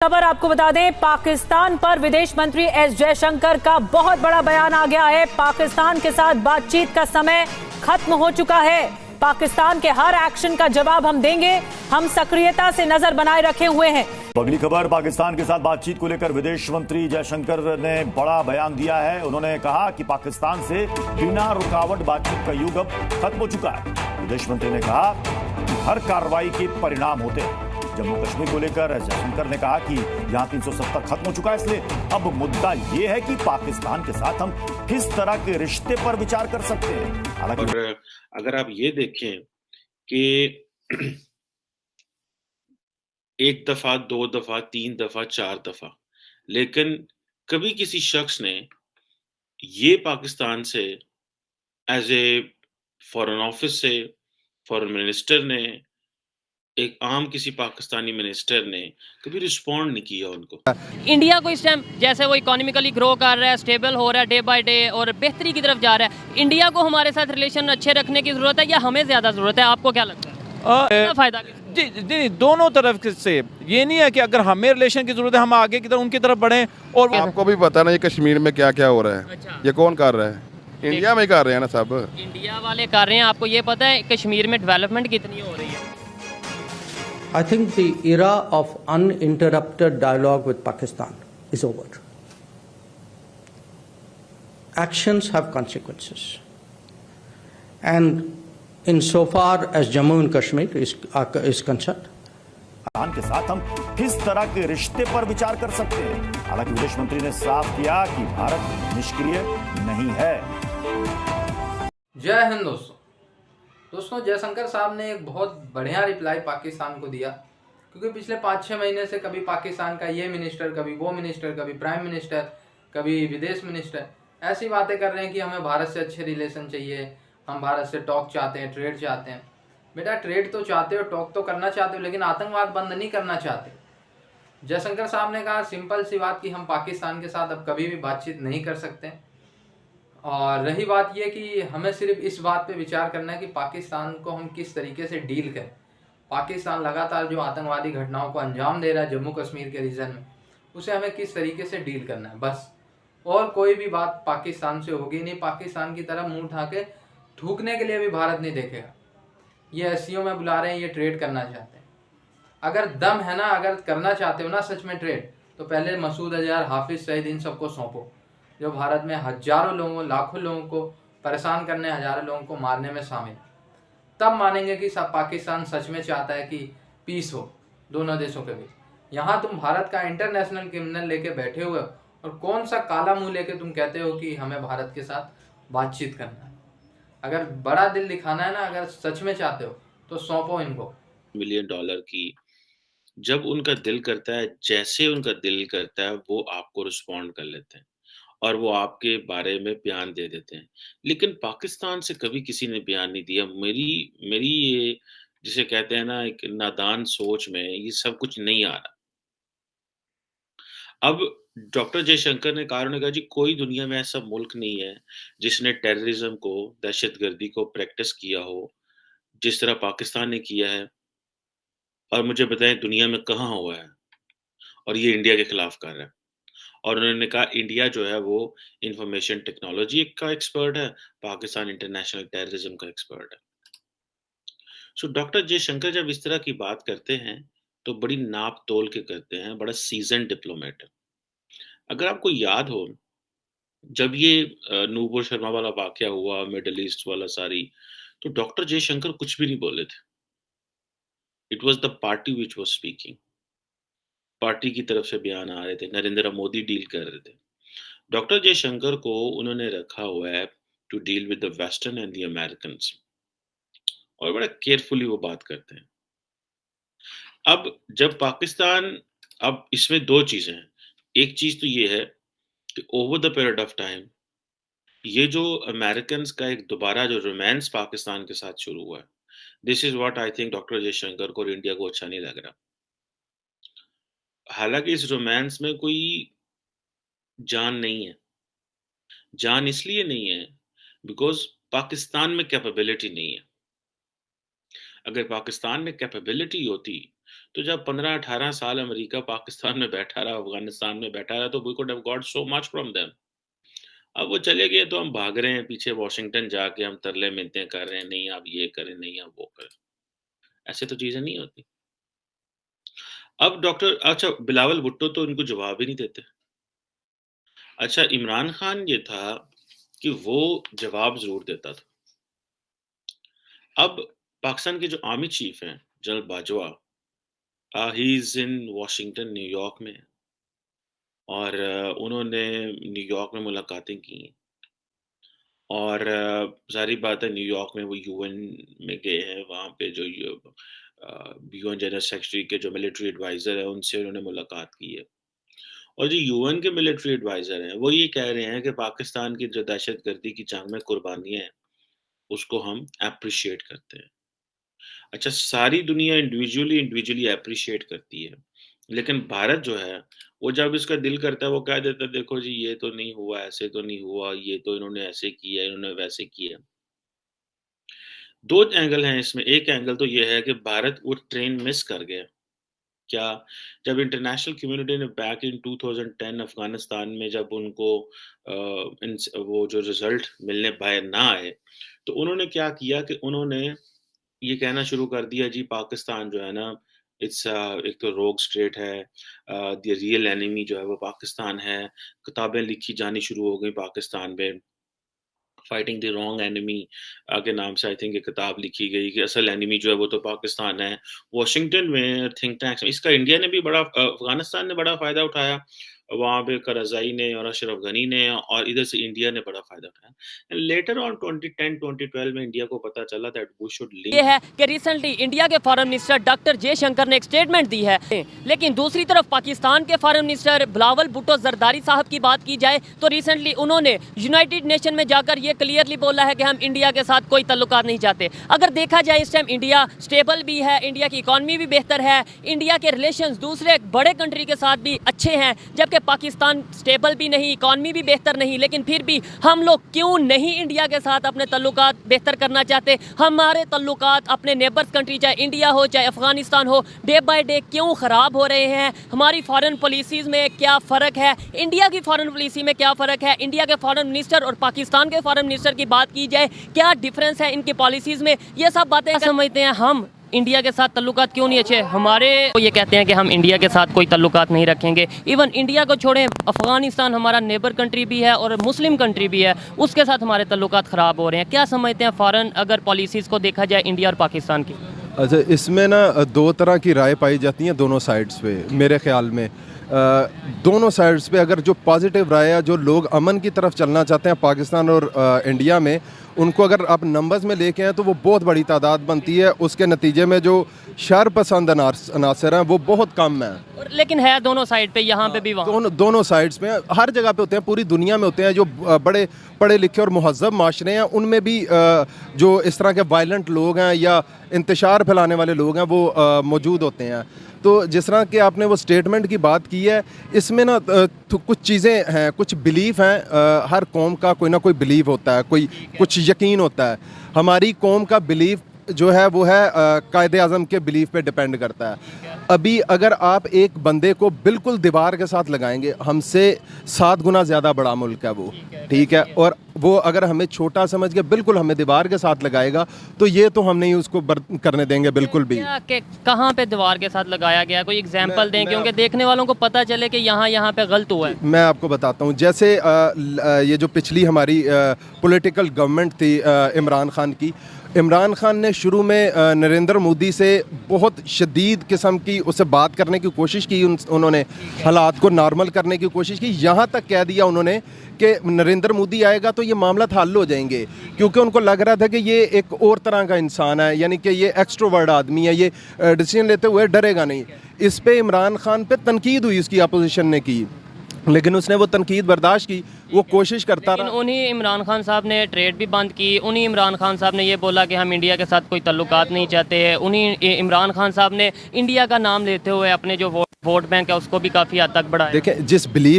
खबर आपको बता दें, पाकिस्तान पर विदेश मंत्री एस जयशंकर का बहुत बड़ा बयान आ गया है। पाकिस्तान के साथ बातचीत का समय खत्म हो चुका है। पाकिस्तान के हर एक्शन का जवाब हम देंगे। हम सक्रियता से नजर बनाए रखे हुए हैं। अगली खबर, पाकिस्तान के साथ बातचीत को लेकर विदेश मंत्री जयशंकर ने बड़ा बयान दिया है। उन्होंने कहा कि पाकिस्तान से बिना रुकावट बातचीत का युग अब खत्म हो चुका है। विदेश मंत्री ने कहा कि हर कार्रवाई के परिणाम होते हैं। जम्मू कश्मीर को लेकर जयशंकर ने कहा कि यहां 370 खत्म हो चुका है, इसलिए अब मुद्दा यह है कि पाकिस्तान के साथ हम किस तरह के रिश्ते पर विचार कर सकते हैं। हालांकि अगर आप ये देखें कि एक दफा, दो दफा, तीन दफा, चार दफा, लेकिन कभी किसी शख्स ने ये पाकिस्तान से एज ए फॉरेन ऑफिस से, फॉरेन मिनिस्टर ने, एक आम किसी पाकिस्तानी मिनिस्टर ने कभी रिस्पॉन्ड नहीं किया उनको। इंडिया को इस टाइम जैसे वो इकोनॉमिकली ग्रो कर रहा है, स्टेबल हो रहा है डे बाय डे और बेहतरी की तरफ जा रहा है, इंडिया को हमारे साथ रिलेशन अच्छे रखने की जरूरत है या हमें ज्यादा जरूरत है? आपको क्या लगता है? फायदा जी, दोनों तरफ से। ये नहीं है कि अगर हमें रिलेशन की जरूरत है हम आगे की तरफ उनकी तरफ बढ़ें। और आपको भी पता ना ये कश्मीर में क्या क्या हो रहा है। अच्छा। ये कौन कर रहा है? इंडिया में कर रहे हैं ना सब, इंडिया वाले कर रहे हैं। आपको ये पता है कश्मीर में डेवलपमेंट कितनी हो रही है? I think the era of uninterrupted dialogue with Pakistan is over. Actions have consequences. And insofar as Jammu and Kashmir is concerned, Pakistan के साथ हम किस तरह के रिश्ते पर विचार कर सकते हैं। हालांकि विदेश मंत्री ने साफ किया कि भारत निष्क्रिय नहीं है। जय हिंद दोस्तों, जयशंकर साहब ने एक बहुत बढ़िया रिप्लाई पाकिस्तान को दिया, क्योंकि पिछले 5-6 महीने से कभी पाकिस्तान का ये मिनिस्टर, कभी वो मिनिस्टर, कभी प्राइम मिनिस्टर, कभी विदेश मिनिस्टर ऐसी बातें कर रहे हैं कि हमें भारत से अच्छे रिलेशन चाहिए, हम भारत से टॉक चाहते हैं, ट्रेड चाहते हैं। बेटा, ट्रेड तो चाहते हो, टॉक तो करना चाहते हो, लेकिन आतंकवाद बंद नहीं करना चाहते। जयशंकर साहब ने कहा सिंपल सी बात कि हम पाकिस्तान के साथ अब कभी भी बातचीत नहीं कर सकते। और रही बात यह कि हमें सिर्फ इस बात पे विचार करना है कि पाकिस्तान को हम किस तरीके से डील करें। पाकिस्तान लगातार जो आतंकवादी घटनाओं को अंजाम दे रहा है जम्मू कश्मीर के रीजन में, उसे हमें किस तरीके से डील करना है, बस। और कोई भी बात पाकिस्तान से होगी नहीं। पाकिस्तान की तरफ मुंह उठा के थूकने के लिए भी भारत नहीं देखेगा। ये एससीओ में बुला रहे हैं, ये ट्रेड करना चाहते हैं। अगर दम है ना, अगर करना चाहते हो ना सच में ट्रेड, तो पहले मसूद अजहर, हाफिज सईद, इन सबको सौंपो, जो भारत में हजारों लोगों, लाखों लोगों को परेशान करने, हजारों लोगों को मारने में शामिल। तब मानेंगे कि सब पाकिस्तान सच में चाहता है कि पीस हो दोनों देशों के बीच। यहाँ तुम भारत का इंटरनेशनल क्रिमिनल लेके बैठे हुए हो और कौन सा काला मुंह लेके तुम कहते हो कि हमें भारत के साथ बातचीत करना है। अगर बड़ा दिल दिखाना है ना, अगर सच में चाहते हो तो सौंपो इनको। $1 मिलियन की जब उनका दिल करता है, जैसे उनका दिल करता है, वो आपको रिस्पॉन्ड कर लेते हैं और वो आपके बारे में बयान दे देते हैं। लेकिन पाकिस्तान से कभी किसी ने बयान नहीं दिया। मेरी ये जिसे कहते हैं ना, एक नादान सोच में ये सब कुछ नहीं आ रहा। अब डॉक्टर जयशंकर ने कहा, उन्होंने कहा जी कोई दुनिया में ऐसा मुल्क नहीं है जिसने टेररिज्म को, दहशतगर्दी को प्रैक्टिस किया हो जिस तरह पाकिस्तान ने किया है। और मुझे बताएं दुनिया में कहाँ हुआ है? और ये इंडिया के खिलाफ कर रहा है। और उन्होंने कहा इंडिया जो है वो इंफॉर्मेशन टेक्नोलॉजी का एक्सपर्ट है, पाकिस्तान इंटरनेशनल टेररिज्म का एक्सपर्ट है। सो डॉक्टर जयशंकर जब इस तरह की बात करते हैं तो बड़ी नाप तोल के करते हैं, बड़ा सीजन डिप्लोमेट है। अगर आपको याद हो, जब ये नूपुर शर्मा वाला वाकया हुआ, मिडल ईस्ट वाला सारी, तो डॉक्टर जयशंकर कुछ भी नहीं बोले थे। It was the party which was speaking. Party की तरफ से बयान आ रहे थे, नरेंद्र मोदी डील कर रहे थे। डॉक्टर जयशंकर को उन्होंने रखा हुआ है to deal with the western and the American, और बड़ा केयरफुली वो बात करते हैं। अब जब पाकिस्तान, अब इसमें दो चीजें हैं। एक चीज तो ये है कि over the period of time ये जो अमेरिकन का एक दोबारा जो रोमांस पाकिस्तान के साथ शुरू हुआ है, this is what I think doctor Jaishankar को और इंडिया को अच्छा नहीं लग रहा। हालांकि इस रोमांस में कोई जान नहीं है। जान इसलिए नहीं है बिकॉज पाकिस्तान में कैपेबिलिटी नहीं है। अगर पाकिस्तान में कैपेबिलिटी होती तो जब 15-18 साल अमेरिका पाकिस्तान में बैठा रहा, अफगानिस्तान में बैठा रहा, तो we could have got so much from them. अब वो चले गए तो हम भाग रहे हैं पीछे, वॉशिंगटन जाके हम तरले मिन्नतें कर रहे हैं, नहीं आप ये करें, नहीं आप वो करें। ऐसे तो चीजें नहीं होती। अब अच्छा बिलावल भुट्टो तो इनको जवाब ही नहीं देते। अच्छा इमरान खान ये था कि वो जवाब जरूर देता था। अब पाकिस्तान के जो आर्मी चीफ हैं general Bajwa, he is in Washington, New York में, और उन्होंने न्यूयॉर्क में मुलाकातें की और जारी बात है न्यूयॉर्क में वो यूएन में गए हैं, वहाँ पे जो यूएन जनरल सेक्रेटरी के जो मिलिट्री एडवाइजर है उनसे उन्होंने मुलाकात की है। और जो यूएन के मिलिट्री एडवाइजर हैं वो ये कह रहे हैं कि पाकिस्तान की जो दहशतगर्दी की जंग में कुर्बानियां हैं उसको हम अप्रिशिएट करते हैं। अच्छा सारी दुनिया इंडिविजुअली अप्रिशिएट करती है, लेकिन भारत जो है वो जब इसका दिल करता है वो कह देता है देखो जी ये तो नहीं हुआ, ऐसे तो नहीं हुआ, ये तो इन्होंने ऐसे किया, इन्होंने वैसे किया। दो एंगल हैं इसमें। एक एंगल तो ये है कि भारत वो ट्रेन मिस कर गया। क्या जब इंटरनेशनल कम्युनिटी ने बैक इन 2010 अफगानिस्तान में जब उनको वो जो रिजल्ट मिलने बाहर ना आए तो उन्होंने क्या किया कि उन्होंने ये कहना शुरू कर दिया जी पाकिस्तान जो है ना इट्स एक तो रोग स्टेट है, द रियल एनिमी जो है वो पाकिस्तान है। किताबें लिखी जानी शुरू हो गई पाकिस्तान में, फाइटिंग द रॉन्ग एनिमी के नाम से आई थिंक एक किताब लिखी गई कि असल एनिमी जो है वो तो पाकिस्तान है। वॉशिंगटन में थिंक टैंक्स में इसका इंडिया ने भी बड़ा, अफगानिस्तान ने बड़ा फायदा उठाया, वहाँ पे करज़ई ने और अशरफ गनी ने, और इधर से इंडिया ने बड़ा फायदा उठाया। लेटर ऑन 2010-2012 में इंडिया को पता चला दैट वी शुड लिंक। ये है कि रिसेंटली इंडिया के फॉरेन मिनिस्टर डॉक्टर जयशंकर ने एक स्टेटमेंट दी है, लेकिन दूसरी तरफ पाकिस्तान के फॉरेन मिनिस्टर बिलावल भुट्टो जरदारी साहब की बात की जाए तो रिसेंटली उन्होंने यूनाइटेड नेशन में जाकर ये क्लियरली बोला है कि हम इंडिया के साथ कोई तल्लुकात नहीं चाहते। अगर देखा जाए इस टाइम इंडिया स्टेबल भी है, इंडिया की इकॉनमी भी बेहतर है, इंडिया के रिलेशन दूसरे बड़े कंट्री के साथ भी अच्छे हैं, जबकि पाकिस्तान स्टेबल भी नहीं, इकॉनमी भी बेहतर नहीं, लेकिन फिर भी हम लोग क्यों नहीं इंडिया के साथ अपने तल्लुकात बेहतर करना चाहते? हमारे तल्लुकात अपने नेबर्स कंट्री चाहे इंडिया हो चाहे अफगानिस्तान हो डे बाय डे क्यों ख़राब हो रहे हैं? हमारी फॉरेन पॉलिसीज़ में क्या फ़र्क है, इंडिया की फॉरेन पॉलिसी में क्या फ़र्क है? इंडिया के फॉरेन मिनिस्टर और पाकिस्तान के फॉरेन मिनिस्टर की बात की जाए क्या डिफरेंस है इनकी पॉलिसीज़ में? ये सब बातें समझते हैं हम इंडिया के साथ तल्लुकात क्यों नहीं अच्छे हमारे। वो ये कहते हैं कि हम इंडिया के साथ कोई तल्लुकात नहीं रखेंगे। इवन इंडिया को छोड़ें, अफगानिस्तान हमारा नेबर कंट्री भी है और मुस्लिम कंट्री भी है, उसके साथ हमारे तल्लुकात ख़राब हो रहे हैं। क्या समझते हैं फॉरेन अगर पॉलिसीज़ को देखा जाए इंडिया और पाकिस्तान की? अच्छा इसमें ना दो तरह की राय पाई जाती हैं दोनों साइड्स पे। मेरे ख्याल में दोनों साइड्स पे अगर जो पॉजिटिव राय है, जो लोग अमन की तरफ चलना चाहते हैं पाकिस्तान और इंडिया में, उनको अगर आप नंबर्स में लेके आए तो वो बहुत बड़ी तादाद बनती है। उसके नतीजे में जो शर पसंद अनासर हैं वो बहुत कम है। लेकिन है दोनों साइड पे, यहाँ पे भी वहाँ दोनों साइड्स पे हर जगह पे होते हैं, पूरी दुनिया में होते हैं। जो बड़े पढ़े लिखे और महज़्ज़ब माशरे हैं उनमें भी जो इस तरह के वायलेंट लोग हैं या इंतशार फैलाने वाले लोग हैं वो मौजूद होते हैं। तो जिस तरह के आपने वो स्टेटमेंट की बात की है, इसमें ना कुछ चीज़ें हैं, कुछ बिलीफ हैं। हर कौम का कोई ना कोई बिलीफ होता है, कोई कुछ यकीन होता है। हमारी कौम का बिलीफ जो है वो है कायदे आज़म के बिलीफ पे डिपेंड करता है। अभी अगर आप एक बंदे को बिल्कुल दीवार के साथ लगाएंगे, हमसे 7 गुना ज़्यादा बड़ा मुल्क है वो, ठीक है, और वो अगर हमें छोटा समझ के बिल्कुल हमें दीवार के साथ लगाएगा तो ये तो हम नहीं उसको करने देंगे बिल्कुल भी। कहाँ पे दीवार के साथ लगाया गया, कोई एग्जांपल दें क्योंकि देखने वालों को पता चले कि यहाँ पे गलत हुआ है। मैं आपको बताता हूँ, जैसे ये जो पिछली हमारी पॉलिटिकल गवर्नमेंट थी इमरान खान की, इमरान खान ने शुरू में नरेंद्र मोदी से बहुत शदीद किस्म की उससे बात करने की कोशिश की। उन्होंने हालात को नॉर्मल करने की कोशिश की। यहाँ तक कह दिया उन्होंने कि नरेंद्र मोदी आएगा तो ये मामला हल हो जाएंगे, क्योंकि उनको लग रहा था कि ये एक और तरह का इंसान है, यानी कि ये एक्सट्रोवर्ट आदमी है, ये डिसीजन लेते हुए डरेगा नहीं। इस पे इमरान खान पे तनकीद हुई, उसकी अपोजिशन ने की, लेकिन उसने वो तनकीद बर्दाश्त की, वो कोशिश करता रहा। उन्हीं इमरान खान साहब ने ट्रेड भी बंद की, उन्हीं इमरान खान साहब ने ये बोला कि हम इंडिया के साथ कोई तल्लुकात नहीं चाहते हैं, उन्हीं इमरान खान साहब ने इंडिया का नाम लेते हुए अपने जो वोट बैंक है उसको भी काफ़ी हद तक बढ़ाया। देखें जिस बिलीव